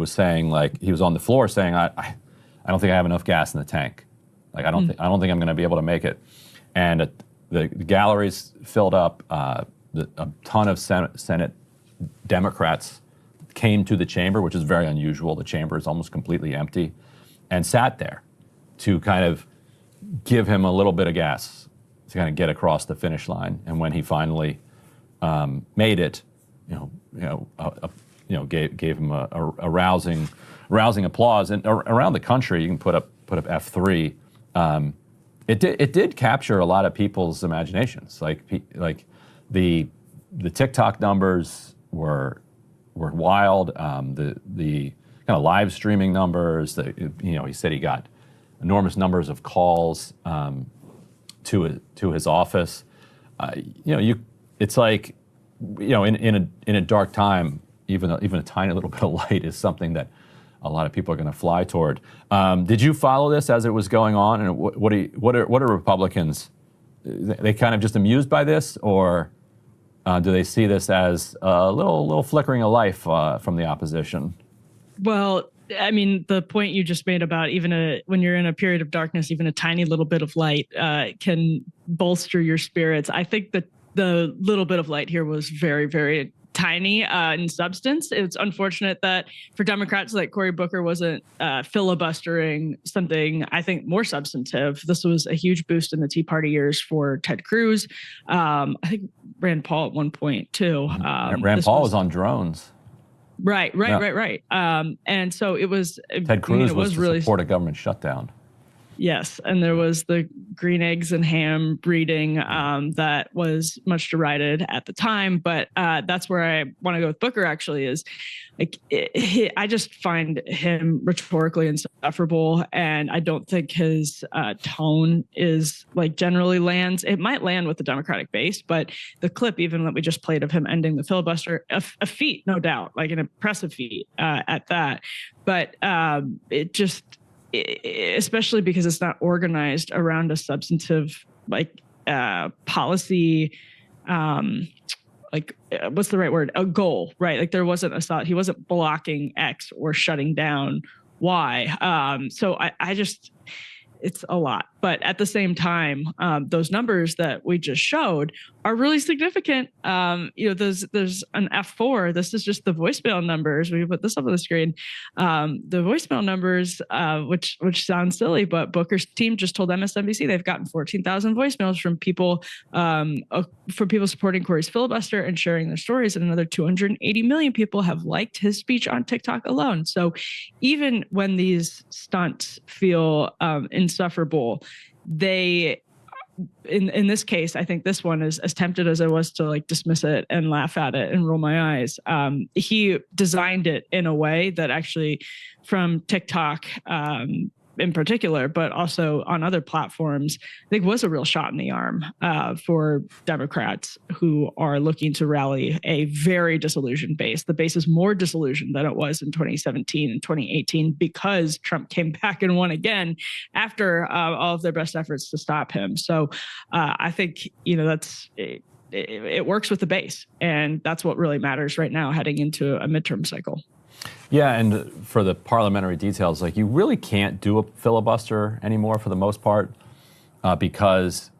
was saying, like, he was on the floor saying, I don't think I have enough gas in the tank. Like, I don't think I'm going to be able to make it. And the galleries filled up. A ton of Senate Democrats came to the chamber, which is very unusual. The chamber is almost completely empty, and sat there to kind of give him a little bit of gas to kind of get across the finish line. And when he finally made it, gave him a rousing applause. And around the country, you can put up F3. It did capture a lot of people's imaginations. Like the TikTok numbers were wild. The kind of live streaming numbers. He said he got enormous numbers of calls to his office. It's like, in a dark time, even a tiny little bit of light is something that a lot of people are going to fly toward. Did you follow this as it was going on? And what are Republicans? They kind of just amused by this, or do they see this as a little flickering of life from the opposition? Well, I mean, the point you just made about when you're in a period of darkness, even a tiny little bit of light can bolster your spirits. I think that the little bit of light here was very, very tiny in substance. It's unfortunate that for Democrats like Cory Booker wasn't filibustering something, I think, more substantive. This was a huge boost in the Tea Party years for Ted Cruz. I think Rand Paul at one point too. Rand Paul was on drones. Right. And so it was. Ted Cruz was to really support a government shutdown. Yes, and there was the green eggs and ham breeding that was much derided at the time. But that's where I want to go with Booker. Actually, is like I just find him rhetorically insufferable, and I don't think his tone is like generally lands. It might land with the Democratic base, but the clip even that we just played of him ending the filibuster, a feat, no doubt, like an impressive feat at that. But it just. Especially because it's not organized around a substantive policy, what's the right word? A goal, right? Like there wasn't a thought. He wasn't blocking X or shutting down Y. So I just, it's a lot. But at the same time, those numbers that we just showed are really significant. There's an F4. This is just the voicemail numbers. We put this up on the screen. The voicemail numbers, which sounds silly, but Booker's team just told MSNBC they've gotten 14,000 voicemails from people supporting Cory's filibuster and sharing their stories, and another 280 million people have liked his speech on TikTok alone. So even when these stunts feel insufferable, they, in this case, I think this one is as tempted as I was to like dismiss it and laugh at it and roll my eyes. He designed it in a way that actually, from TikTok in particular, but also on other platforms, I think was a real shot in the arm for Democrats who are looking to rally a very disillusioned base. The base is more disillusioned than it was in 2017 and 2018 because Trump came back and won again after all of their best efforts to stop him. So I think, it works with the base, and that's what really matters right now heading into a midterm cycle. Yeah, and for the parliamentary details, like you really can't do a filibuster anymore for the most part, because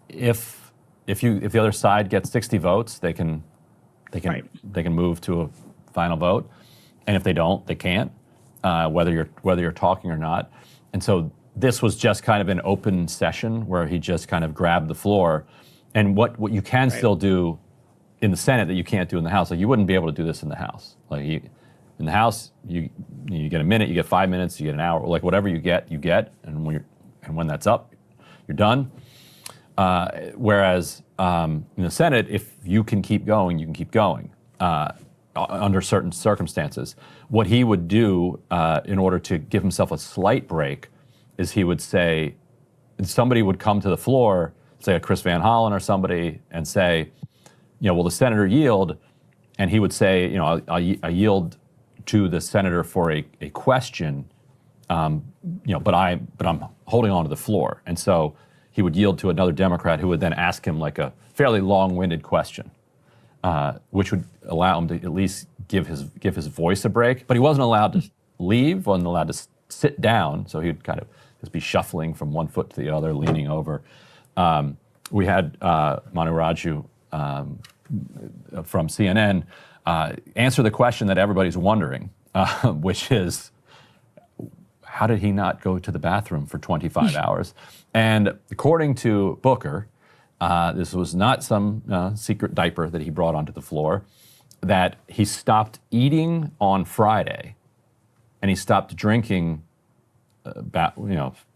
if the other side gets 60 votes, they can move to a final vote, and if they don't, they can't, whether you're talking or not. And so this was just kind of an open session where he just kind of grabbed the floor, and what you can still do in the Senate that you can't do in the House. Like you wouldn't be able to do this in the House. In the House, you get a minute, you get 5 minutes, you get an hour, like whatever you get, and when that's up, you're done. Whereas in the Senate, if you can keep going, you can keep going under certain circumstances. What he would do in order to give himself a slight break is he would say, somebody would come to the floor, say a Chris Van Hollen or somebody, and say, will the senator yield? And he would say, I yield to the senator for a question, but I'm holding on to the floor. And so he would yield to another Democrat who would then ask him like a fairly long-winded question, which would allow him to at least give his voice a break. But he wasn't allowed leave, wasn't allowed to sit down, so he'd kind of just be shuffling from one foot to the other, leaning over. We had Manu Raju from CNN answer the question that everybody's wondering, which is, how did he not go to the bathroom for 25 hours? And according to Booker, this was not some secret diaper that he brought onto the floor, that he stopped eating on Friday and he stopped drinking about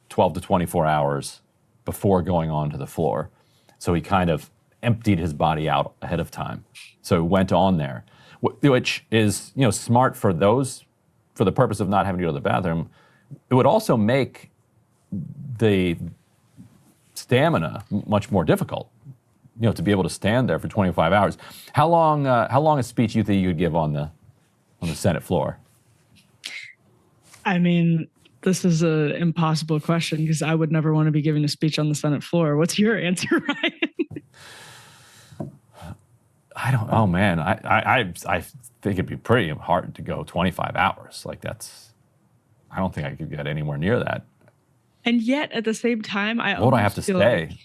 12 to 24 hours before going onto the floor. So he kind of emptied his body out ahead of time. So he went on there, which is smart for the purpose of not having to go to the bathroom. It would also make the stamina much more difficult, to be able to stand there for 25 hours. How long a speech you think you would give on the Senate floor? I mean, this is an impossible question because I would never want to be giving a speech on the Senate floor. What's your answer, Ryan? I don't. Oh man, I think it'd be pretty hard to go 25 hours. Like I don't think I could get anywhere near that. And yet, at the same time, what would I have to say?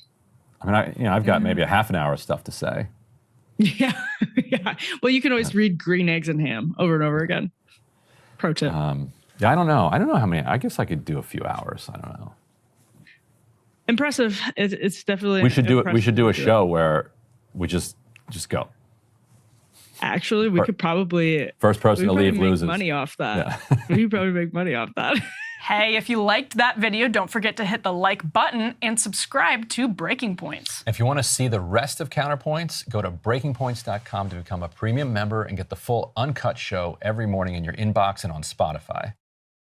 I mean, I've got maybe a half an hour of stuff to say. Yeah. Well, you can always read Green Eggs and Ham over and over again. Pro tip. Yeah, I don't know. I don't know how many. I guess I could do a few hours. I don't know. Impressive. It's definitely. We should do it. We should do a show where we just go. Actually, we could probably first person to leave make loses. Money off that. Yeah. We could probably make money off that. Hey, if you liked that video, don't forget to hit the like button and subscribe to Breaking Points. If you want to see the rest of Counterpoints, go to breakingpoints.com to become a premium member and get the full uncut show every morning in your inbox and on Spotify.